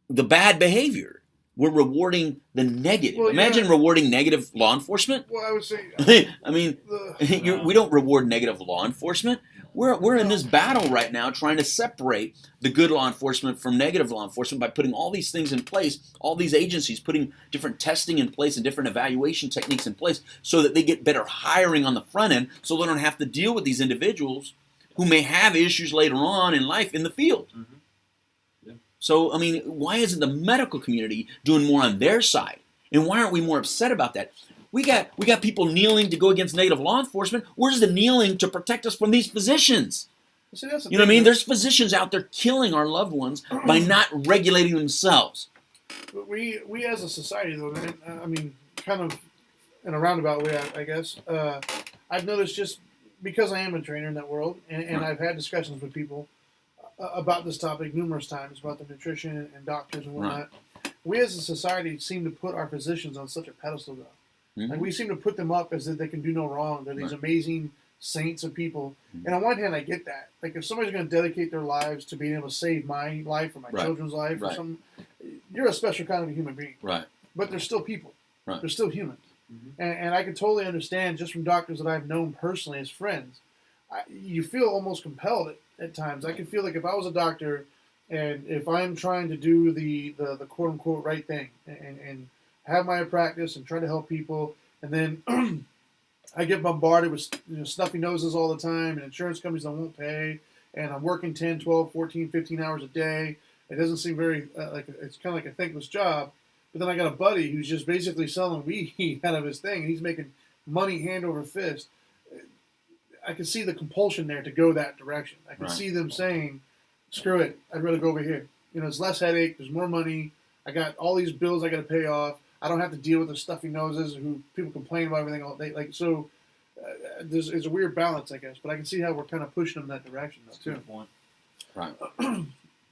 the bad behavior. We're rewarding the negative. Well, Imagine rewarding negative law enforcement. Well, I would say... I mean, we don't reward negative law enforcement. We're in this battle right now trying to separate the good law enforcement from negative law enforcement by putting all these things in place, all these agencies putting different testing in place and different evaluation techniques in place so that they get better hiring on the front end so they don't have to deal with these individuals who may have issues later on in life in the field. Mm-hmm. So, I mean, why isn't the medical community doing more on their side? And why aren't we more upset about that? We got people kneeling to go against negative law enforcement. Where's the kneeling to protect us from these physicians? See, that's you know what I mean? There's physicians out there killing our loved ones by not regulating themselves. But we as a society, though, man, I mean, kind of in a roundabout way, I guess, I've noticed just because I am a trainer in that world, and I've had discussions with people about this topic numerous times, about the nutrition and doctors and whatnot. Right. We as a society seem to put our physicians on such a pedestal, though. Mm-hmm. Like we seem to put them up as if they can do no wrong. They're these amazing saints of people. Mm-hmm. And on one hand, I get that. Like if somebody's going to dedicate their lives to being able to save my life or my children's life or something, you're a special kind of a human being. Right. But they're still people. Right. They're still humans. Mm-hmm. And I can totally understand just from doctors that I've known personally as friends, you feel almost compelled at times. I can feel like if I was a doctor And if I'm trying to do the quote unquote right thing and have my practice and try to help people, and then I get bombarded with stuffy noses all the time and insurance companies that won't pay, and I'm working 10, 12, 14, 15 hours a day. It doesn't seem very, it's kind of like a thankless job. But then I got a buddy who's just basically selling weed out of his thing, and he's making money hand over fist. I can see the compulsion there to go that direction. I can see them saying, screw it, I'd rather go over here. It's less headache, there's more money, I got all these bills I got to pay off. I don't have to deal with the stuffy noses who people complain about everything all day. It's a weird balance, I guess. But I can see how we're kind of pushing them in that direction, though, too. Right.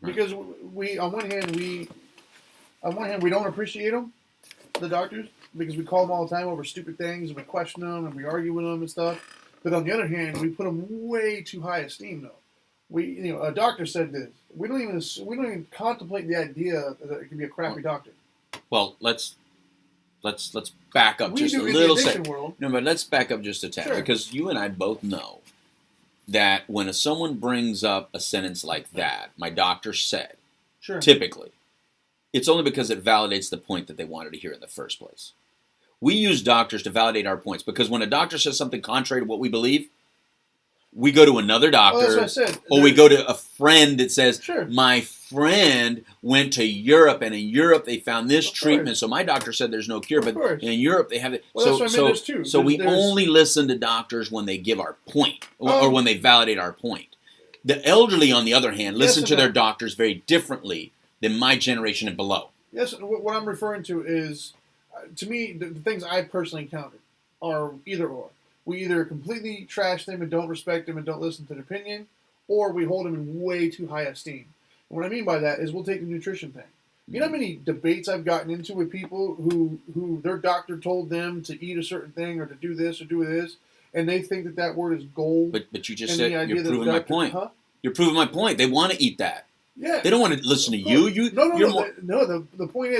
Because on one hand, we don't appreciate them, the doctors, because we call them all the time over stupid things, and we question them, and we argue with them and stuff. But on the other hand, we put them way too high esteem, though. A doctor said this. We don't even contemplate the idea that it could be a crappy doctor. Well, let's back up just a little second. No, but let's back up just a tad, because you and I both know that when someone brings up a sentence like that, my doctor said, typically, it's only because it validates the point that they wanted to hear in the first place. We use doctors to validate our points, because when a doctor says something contrary to what we believe, we go to another doctor, or we go to a friend that says, my friend went to Europe, and in Europe they found this treatment, so my doctor said there's no cure, but in Europe they have it. So we only listen to doctors when they give our point, or when they validate our point. The elderly, on the other hand, listen to their doctors very differently than my generation and below. Yes, what I'm referring to is, to me, the things I've personally encountered are either or. We either completely trash them and don't respect them and don't listen to their opinion, or we hold them in way too high esteem. And what I mean by that is we'll take the nutrition thing. You know how many debates I've gotten into with people who their doctor told them to eat a certain thing or to do this or do this, and they think that word is gold. But you just said you're proving my point. Huh? You're proving my point. They want to eat that. Yeah. They don't want to listen to you. No. The point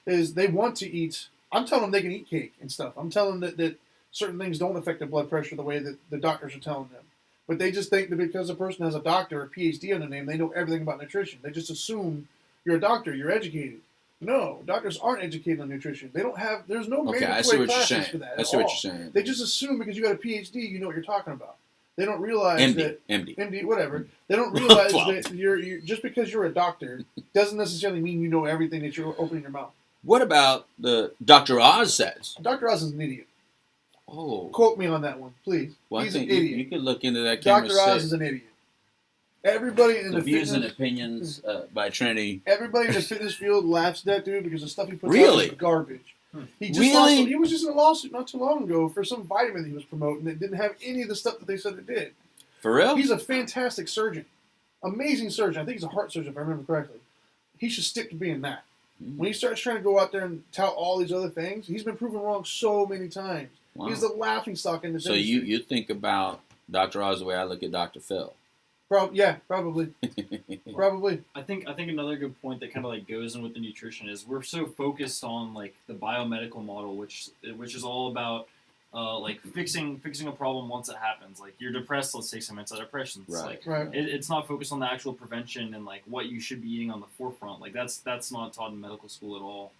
is they want to eat. I'm telling them they can eat cake and stuff. I'm telling them that certain things don't affect their blood pressure the way that the doctors are telling them. But they just think that because a person has a doctor or a PhD on their name, they know everything about nutrition. They just assume you're a doctor, you're educated. No, doctors aren't educated on nutrition. They don't have, there's no mandatory classes for that. I see what you're saying. They just assume because you got a PhD, you know what you're talking about. They don't realize MD, whatever. They don't realize that you're just because you're a doctor doesn't necessarily mean you know everything that you're opening your mouth. What about the Dr. Oz says? Dr. Oz is an idiot. Oh. Quote me on that one, please. Well, He's an idiot. You can look into that. Dr. Oz is an idiot. Everybody in the views and opinions by Trinity. Everybody in the fitness field laughs at that dude because the stuff he puts out is garbage. He was just in a lawsuit not too long ago for some vitamin that he was promoting that didn't have any of the stuff that they said it did. For real? He's a fantastic surgeon. Amazing surgeon. I think he's a heart surgeon if I remember correctly. He should stick to being that. When he starts trying to go out there and tout all these other things, he's been proven wrong so many times. Wow. He's the laughingstock in this industry. So you think about Dr. Oz the way I look at Dr. Phil? Probably. Probably. I think another good point that kind of like goes in with the nutrition is we're so focused on like the biomedical model, which is all about like fixing a problem once it happens. Like you're depressed, let's take some antidepressants. Right. It's not focused on the actual prevention and like what you should be eating on the forefront. Like that's not taught in medical school at all.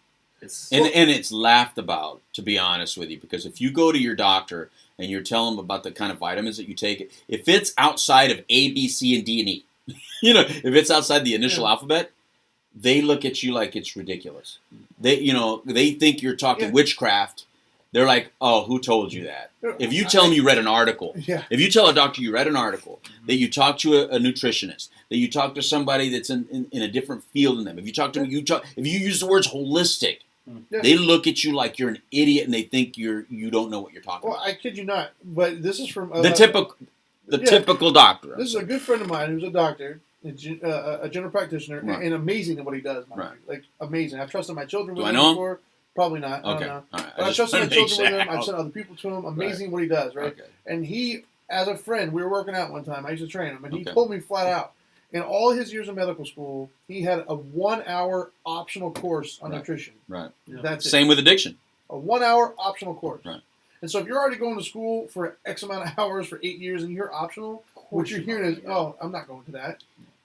And it's laughed about, to be honest with you, because if you go to your doctor and you're telling them about the kind of vitamins that you take, if it's outside of A, B, C, and D, and E, if it's outside the initial alphabet, they look at you like it's ridiculous. They think you're talking witchcraft. They're like, oh, who told you that? If you tell them you read an article, if you tell a doctor you read an article, that you talk to a nutritionist, that you talk to somebody that's in a different field than them, if you talk to them, if you use the words holistic, they look at you like you're an idiot and they think you don't know what you're talking about. Well, I kid you not, but this is from the typical doctor. This is a good friend of mine who's a doctor, a general practitioner, and amazing at what he does. Like amazing. I've trusted my children with him before. Probably not. I don't know. All right. But I trusted my children with him. I've sent other people to him. Amazing what he does, right? Okay. And he, as a friend, we were working out one time. I used to train him, and he told me flat out, in all his years of medical school, he had a 1-hour optional course on nutrition. Right. Yeah. That's it. Same with addiction. A 1-hour optional course. Right. And so if you're already going to school for X amount of hours for 8 years and you're optional, what you're hearing is, oh, I'm not going to that.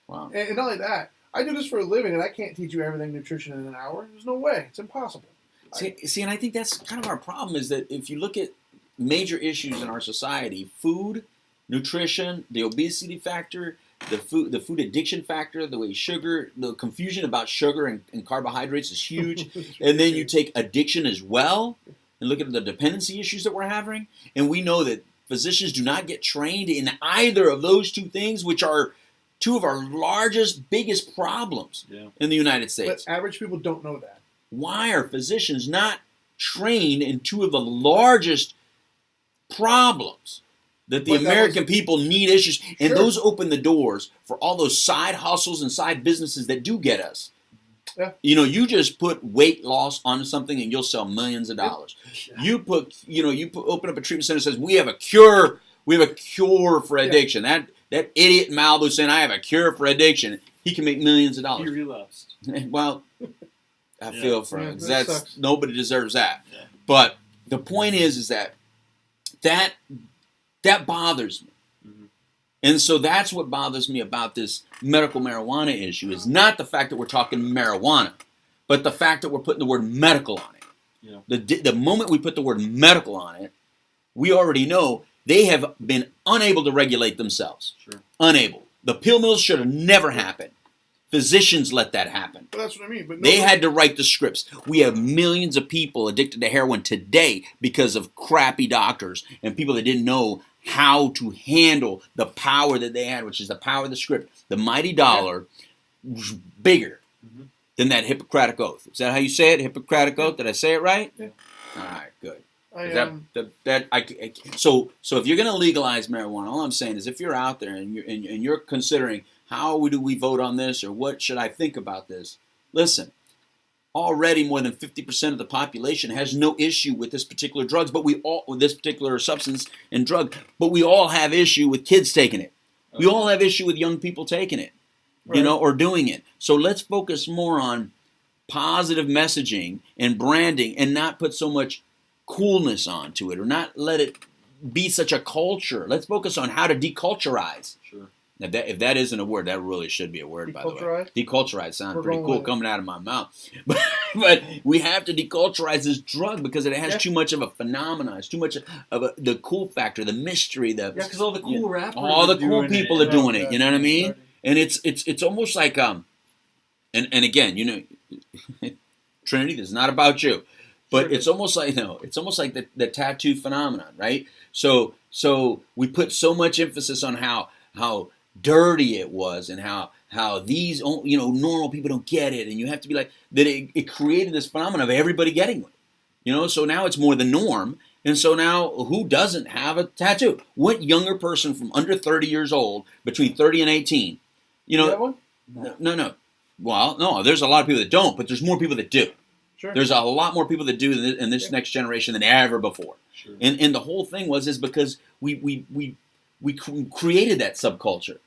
Wow. And not only that, I do this for a living, and I can't teach you everything nutrition in an hour. There's no way. It's impossible. See, and I think that's kind of our problem is that if you look at major issues in our society, food, nutrition, the obesity factor, the food addiction factor, the way sugar, the confusion about sugar and carbohydrates is huge. And then you take addiction as well and look at the dependency issues that we're having. And we know that physicians do not get trained in either of those two things, which are two of our largest, biggest problems in the United States. But average people don't know that. Why are physicians not trained in two of the largest problems that the American people need issues? And those open the doors for all those side hustles and side businesses that do get us. Yeah. You know, you just put weight loss on something and you'll sell millions of dollars. Yeah. Open up a treatment center that says we have a cure for addiction. That idiot in Malibu saying I have a cure for addiction, he can make millions of dollars. He relapsed. Well, I feel for him. That's nobody deserves that. Yeah. But the point is that bothers me. Mm-hmm. And so that's what bothers me about this medical marijuana issue is not the fact that we're talking marijuana, but the fact that we're putting the word medical on it. Yeah. The moment we put the word medical on it, we already know they have been unable to regulate themselves. Sure. Unable. The pill mills should have never happened. Physicians let that happen. But that's what I mean. But they had to write the scripts. We have millions of people addicted to heroin today because of crappy doctors and people that didn't know how to handle the power that they had, which is the power of the script. The mighty dollar was bigger than that Hippocratic Oath. Is that how you say it? Hippocratic Oath? Did I say it right? Yeah. All right, good. So if you're going to legalize marijuana, all I'm saying is if you're out there and you're considering how do we vote on this or what should I think about this, listen. Already more than 50% of the population has no issue with this particular drugs, but with this particular substance and drug, but we all have issue with kids taking it. Okay. We all have issue with young people taking it, right. Or doing it. So let's focus more on positive messaging and branding and not put so much coolness onto it or not let it be such a culture. Let's focus on how to deculturize. Sure. If that isn't a word, that really should be a word, by the way. Deculturize sounds pretty cool coming out of my mouth. But we have to deculturize this drug because it has too much of a phenomenon. It's too much of the cool factor, the mystery. Because all the cool rappers all the cool people are doing it. You know what I mean? And it's almost like and again, Trinity, this is not about you. But it's almost like the tattoo phenomenon, right? So we put so much emphasis on how dirty it was and how these normal people don't get it, and you have to be like that. It created this phenomenon of everybody getting one, So now it's more the norm, and so now who doesn't have a tattoo? What younger person from under 30 years old, between 30 and 18, No. Well, no, there's a lot of people that don't, but there's more people that do. Sure. There's a lot more people that do in this next generation than ever before. Sure. And the whole thing was because we created that subculture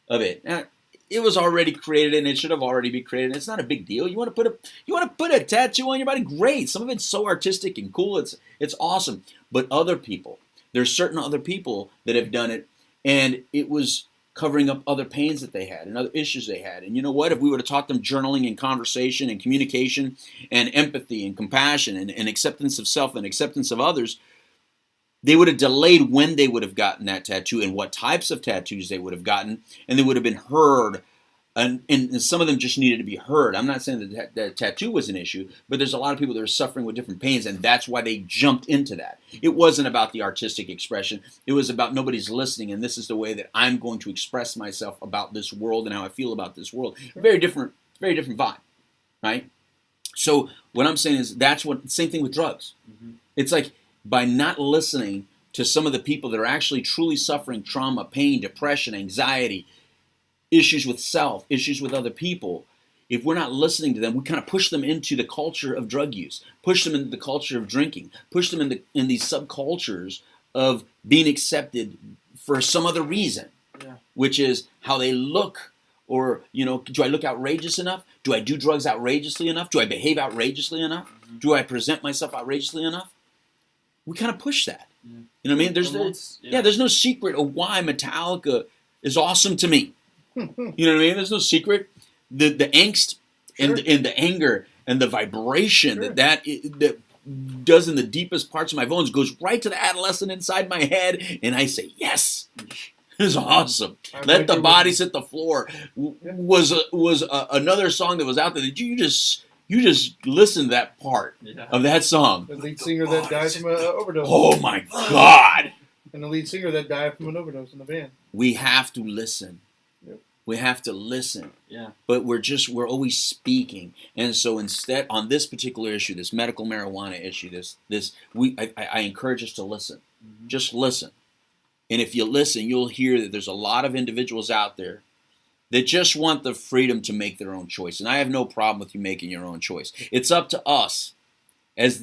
of it. Now, it was already created and it should have already been created. It's not a big deal. You want to put a tattoo on your body? Great. Some of it's so artistic and cool. It's awesome. But there's certain other people that have done it, and it was covering up other pains that they had and other issues they had. And you know what? If we would have taught them journaling and conversation and communication and empathy and compassion and acceptance of self and acceptance of others, they would have delayed when they would have gotten that tattoo and what types of tattoos they would have gotten, and they would have been heard. And some of them just needed to be heard. I'm not saying that tattoo was an issue, but there's a lot of people that are suffering with different pains, and that's why they jumped into that. It wasn't about the artistic expression. It was about nobody's listening, and this is the way that I'm going to express myself about this world and how I feel about this world. Very different vibe, right? So what I'm saying is same thing with drugs. Mm-hmm. It's like by not listening to some of the people that are actually truly suffering trauma, pain, depression, anxiety, issues with self, issues with other people, if we're not listening to them, we kind of push them into the culture of drug use, push them into the culture of drinking, push them in these subcultures of being accepted for some other reason, which is how they look, or, do I look outrageous enough? Do I do drugs outrageously enough? Do I behave outrageously enough? Mm-hmm. Do I present myself outrageously enough? We kind of push that. Yeah. You know what I mean? There's no secret of why Metallica is awesome to me. You know what I mean? There's no secret. the angst and the anger and the vibration that does in the deepest parts of my bones goes right to the adolescent inside my head, and I say, yes, this is awesome. Let the Bodies Hit the Floor was another song that was out there that you just listen to that part of that song. The lead singer that died from an overdose. Oh my God. And the lead singer that died from an overdose in the band. We have to listen. We have to listen. Yeah. But we're always speaking. And so instead, on this particular issue, this medical marijuana issue, I encourage us to listen. Mm-hmm. Just listen. And if you listen, you'll hear that there's a lot of individuals out there that just want the freedom to make their own choice. And I have no problem with you making your own choice. It's up to us as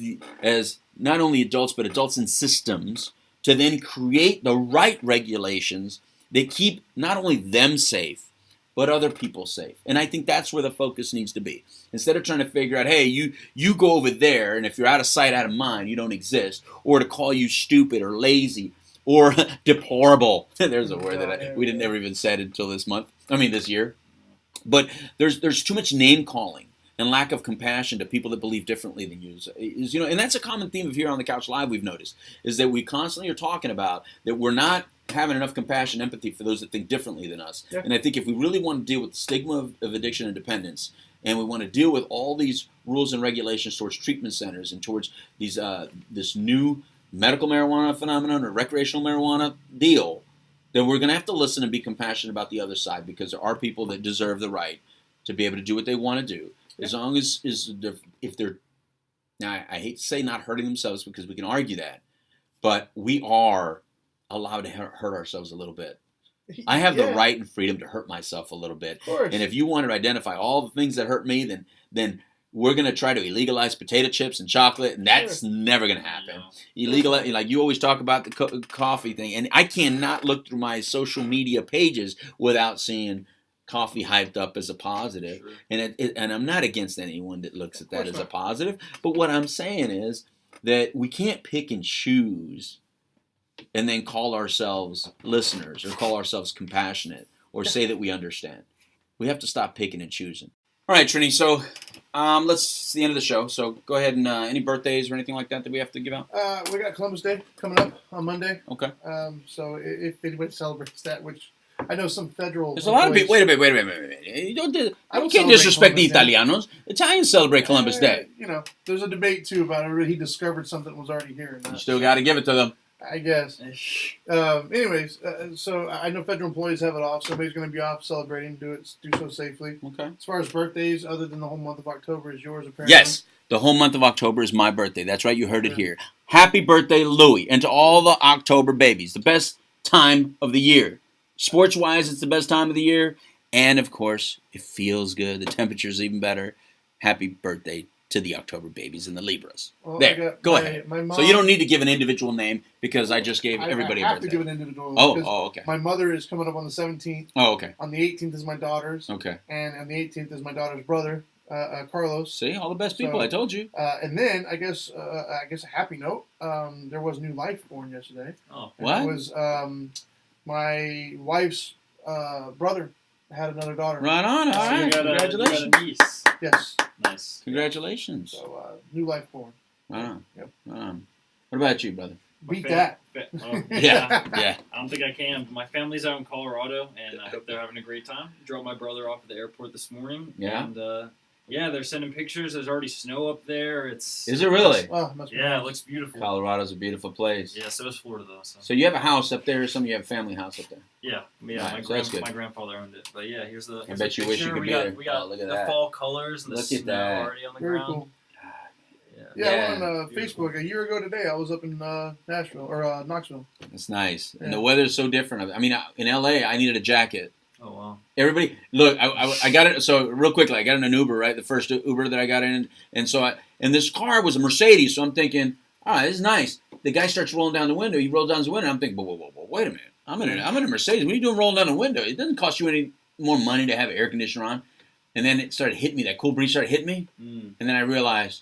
not only adults, but adults in systems to then create the right regulations that keep not only them safe, but other people safe. And I think that's where the focus needs to be. Instead of trying to figure out, hey, you go over there, and if you're out of sight, out of mind, you don't exist, or to call you stupid or lazy or deplorable. There's a word that we never even said until this year. But there's too much name calling and lack of compassion to people that believe differently than you. And that's a common theme of here on the Couch Live we've noticed, is that we constantly are talking about that we're not having enough compassion and empathy for those that think differently than us. Yeah. And I think if we really want to deal with the stigma of addiction and dependence, and we want to deal with all these rules and regulations towards treatment centers and towards these this new medical marijuana phenomenon or recreational marijuana deal, then we're going to have to listen and be compassionate about the other side, because there are people that deserve the right to be able to do what they want to do. Yeah. As long as if they're, now I hate to say not hurting themselves, because we can argue that, but we are allowed to hurt ourselves a little bit. I have the right and freedom to hurt myself a little bit. And if you want to identify all the things that hurt me, then we're going to try to illegalize potato chips and chocolate, and that's never going to happen. Illegalize, like you always talk about the coffee thing, and I cannot look through my social media pages without seeing coffee hyped up as a positive. Sure. And I'm not against anyone that looks at that as a positive, but what I'm saying is that we can't pick and choose and then call ourselves listeners or call ourselves compassionate or say that we understand. We have to stop picking and choosing. All right, Trini, so it's the end of the show. So go ahead and any birthdays or anything like that we have to give out? We got Columbus Day coming up on Monday. Okay. So if anybody celebrates that, which I know some federal... There's a lot of people... Wait a minute. You can't disrespect the Italianos. Italians celebrate Columbus Day. There's a debate, too, about it. He discovered something that was already here. You still got to give it to them. I guess. Anyways, so I know federal employees have it off. So everybody's going to be off celebrating. Do so safely. Okay. As far as birthdays, other than the whole month of October, is yours apparently? Yes, the whole month of October is my birthday. That's right, you heard it here. Happy birthday, Louie, and to all the October babies. The best time of the year. Sports-wise, it's the best time of the year. And, of course, it feels good. The temperature's even better. Happy birthday to the October babies and the Libras. Well, go ahead. My mom, so you don't need to give an individual name, because I just gave everybody a birthday. I have to give an individual name. Oh, okay. My mother is coming up on the 17th. Oh, okay. On the 18th is my daughter's. Okay. And on the 18th is my daughter's brother, Carlos. See, all the best people, I told you. And then, I guess a happy note, there was new life born yesterday. Oh, what? It was my wife's brother had another daughter. Right on. All right. Congratulations. You got a niece. Yes. Nice. Congratulations. So, new life born. Right on. Yep. Right on. What about you, brother? Beat that. Yeah. I don't think I can. My family's out in Colorado, and I hope they're having a great time. Dropped my brother off at the airport this morning. Yeah. And, they're sending pictures. There's already snow up there. Is it really? It looks beautiful. Colorado's a beautiful place. Yeah, so is Florida, though. So you have a house up there, or you have a family house up there? Yeah. Right, my grandfather owned it. But yeah, here's the. I bet you wish you could be there. We got look at the that. fall colors and the snow already on the Very ground. Cool. Yeah, I'm on Facebook. A year ago today, I was up in Nashville or Knoxville. It's nice, and the weather's so different. I mean, in LA, I needed a jacket. Oh wow! Everybody, look, I got it. So real quickly, I got in an Uber, right? The first Uber that I got in, and so and this car was a Mercedes. So I'm thinking, this is nice. The guy starts rolling down the window. He rolls down the window. I'm thinking, whoa, wait a minute. I'm in a Mercedes. What are you doing rolling down the window? It doesn't cost you any more money to have an air conditioner on. And then it started hitting me. That cool breeze started hitting me, and then I realized,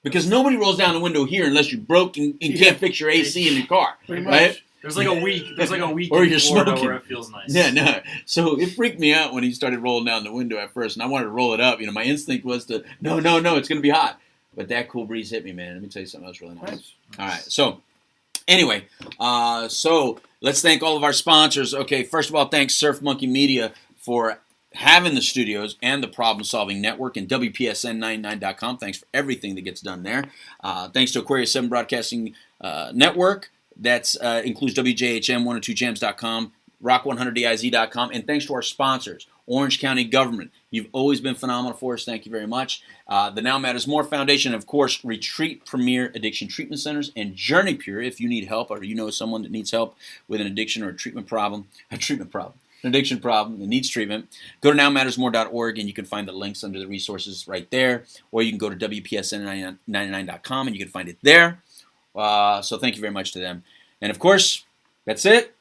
because nobody rolls down the window here unless you're broke and can't fix your AC in your car, right? There's like a week. There's like a week or in you're Florida smoking. where it feels nice. Yeah, no. So it freaked me out when he started rolling down the window at first, and I wanted to roll it up. My instinct was to, no, it's going to be hot. But that cool breeze hit me, man. Let me tell you something else really nice. All right. So anyway, so let's thank all of our sponsors. Okay, first of all, thanks Surf Monkey Media for having the studios and the Problem Solving Network and WPSN99.com. Thanks for everything that gets done there. Thanks to Aquarius 7 Broadcasting Network. That includes WJHM 102jams.com, Rock100DIZ.com, and thanks to our sponsors, Orange County Government. You've always been phenomenal for us. Thank you very much. The Now Matters More Foundation, of course, Retreat Premier Addiction Treatment Centers, and Journey Pure. If you need help or you know someone that needs help with an addiction or an addiction problem that needs treatment, go to nowmattersmore.org and you can find the links under the resources right there, or you can go to WPSN99.com and you can find it there. So thank you very much to them. And of course, that's it.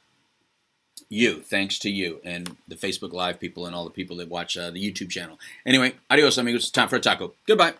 Thanks to you and the Facebook Live people and all the people that watch the YouTube channel. Anyway, adios amigos. It's time for a taco. Goodbye.